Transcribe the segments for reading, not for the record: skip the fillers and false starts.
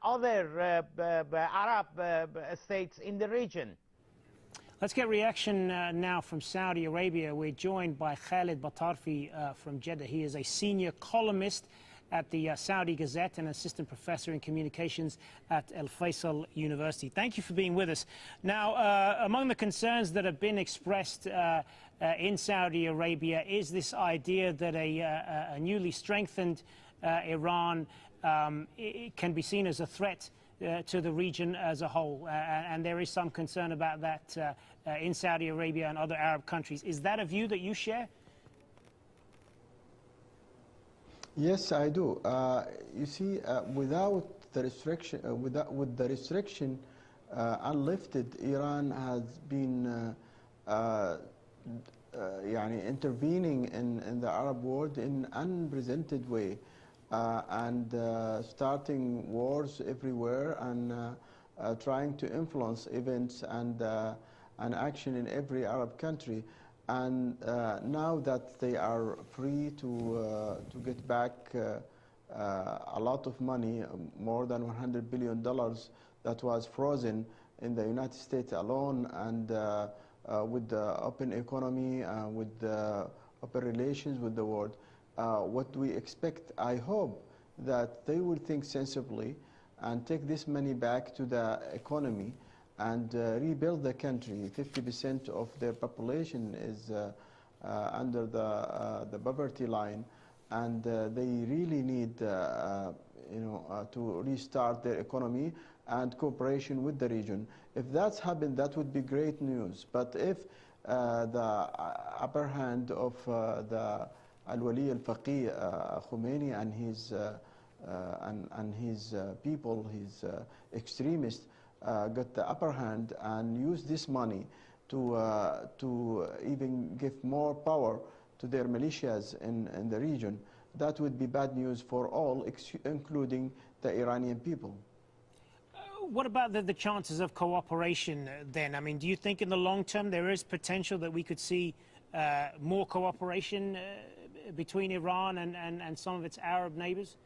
other Arab states in the region. Let's get reaction now from Saudi Arabia. We're joined by Khaled Baterfi from Jeddah. He is a senior columnist at the Saudi Gazette and assistant professor in communications at Al Faisal University. Thank you for being with us. Now, among the concerns that have been expressed in Saudi Arabia is this idea that a newly strengthened Iran it can be seen as a threat to the region as a whole, and there is some concern about that in Saudi Arabia and other Arab countries. Is that a view that you share? Yes, I do. You see, without the restriction, with the restriction unlifted, Iran has been intervening in the Arab world in an unprecedented way. And starting wars everywhere and trying to influence events and action in every Arab country. And now that they are free to get back a lot of money, more than $100 billion that was frozen in the United States alone, and with the open economy, with the open relations with the world, what we expect, I hope, that they will think sensibly and take this money back to the economy and rebuild the country. 50% of their population is under the poverty line, and they really need to restart their economy and cooperation with the region. If that's happened, that would be great news. But if the upper hand of the Al-Wali al-Faqih Khomeini and his people, his extremists, got the upper hand and used this money to even give more power to their militias in the region, that would be bad news for all, including the Iranian people. What about the chances of cooperation then? I mean, do you think in the long term there is potential that we could see more cooperation between Iran and some of its Arab neighbors?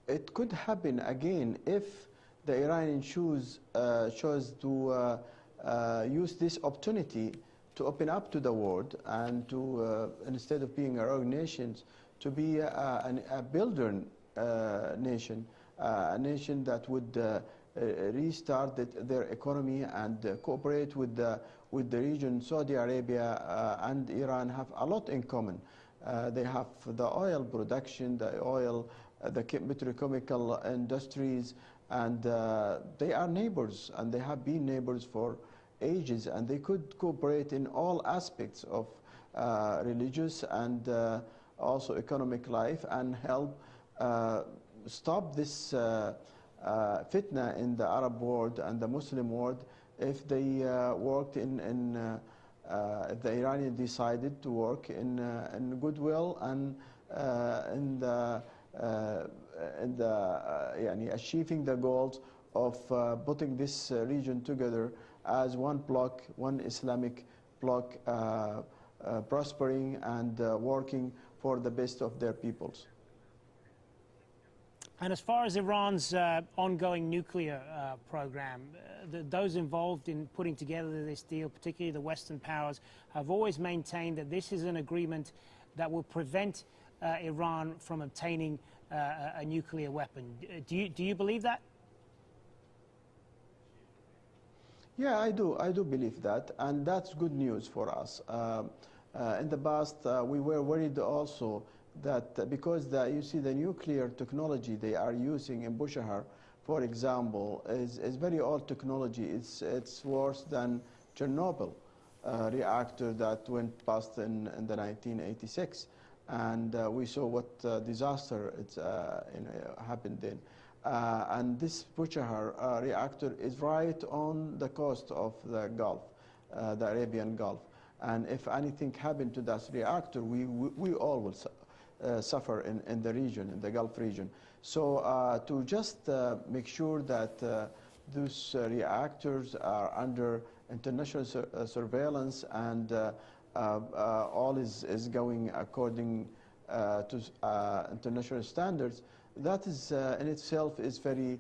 It could happen again if the Iranians chose to use this opportunity to open up to the world and to, instead of being rogue nations, to be a builder nation, a nation that would restart their economy and cooperate with the region. Saudi Arabia and Iran have a lot in common. They have the oil production, the petrochemical industries, and they are neighbors, and they have been neighbors for ages, and they could cooperate in all aspects of religious and also economic life, and help stop this fitna in the Arab world and the Muslim world if they worked if the Iranians decided to work in goodwill and achieving the goals of putting this region together as one bloc, one Islamic bloc, prospering and working for the best of their peoples. And as far as Iran's ongoing nuclear program, those involved in putting together this deal, particularly the Western powers, have always maintained that this is an agreement that will prevent Iran from obtaining a nuclear weapon. Do you believe that? Yeah, I do believe that, and that's good news for us. In the past, we were worried also that because you see the nuclear technology they are using in Bushehr, for example, is very old technology. It's worse than Chernobyl reactor that went past in the 1986, and we saw what disaster happened then. And this Bushehr reactor is right on the coast of the Gulf, the Arabian Gulf. And if anything happened to that reactor, we all will suffer in the region, in the Gulf region. So to just make sure that those reactors are under international surveillance and all is going according to international standards, that is in itself is very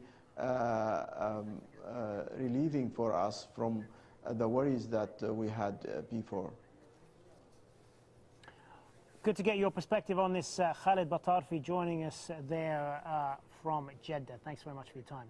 relieving for us from the worries that we had before. Good to get your perspective on this. Khaled Batarfi joining us there from Jeddah. Thanks very much for your time.